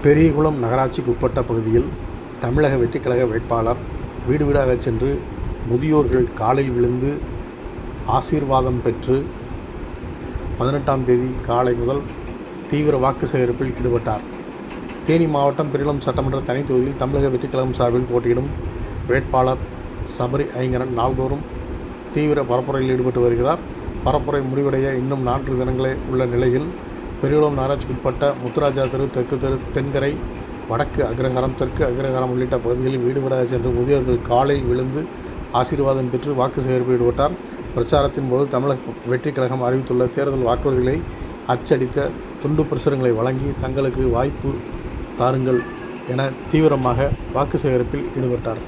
பெரியகுளம் நகராட்சிக்கு உட்பட்ட பகுதியில் தமிழக வெற்றிக் கழக வேட்பாளர் வீடு வீடாக சென்று முதியோர்கள் காலில் விழுந்து ஆசீர்வாதம் பெற்று 18ஆம் தேதி காலை முதல் தீவிர வாக்கு சேகரிப்பில் ஈடுபட்டார். தேனி மாவட்டம் பெரியகுளம் சட்டமன்ற தனி தொகுதியில் தமிழக வெற்றிக் கழகம் சார்பில் போட்டியிடும் வேட்பாளர் சபரி ஐங்கரன் நாள்தோறும் தீவிர பரப்புரையில் ஈடுபட்டு வருகிறார். பரப்புரை முடிவடைய இன்னும் 4 தினங்களே உள்ள நிலையில் பெரியகுளம் நகராட்சிக்குட்பட்ட முத்துராஜா தெரு, தெற்கு தெரு, தென்கரை, வடக்கு அக்ரஹாரம், தெற்கு அக்ரஹாரம் உள்ளிட்ட பகுதிகளில் வீடு வீடாக சென்று முதியோர்கள் காலில் விழுந்து ஆசீர்வாதம் பெற்று வாக்கு சேகரிப்பில் ஈடுபட்டார். பிரச்சாரத்தின் போது தமிழக வெற்றிக் கழகம் அறிவித்துள்ள தேர்தல் வாக்குறுதிகளை அச்சடித்த துண்டு பிரசுரங்களை வழங்கி தங்களுக்கு வாய்ப்பு தாருங்கள் என தீவிரமாக வாக்கு சேகரிப்பில் ஈடுபட்டார்.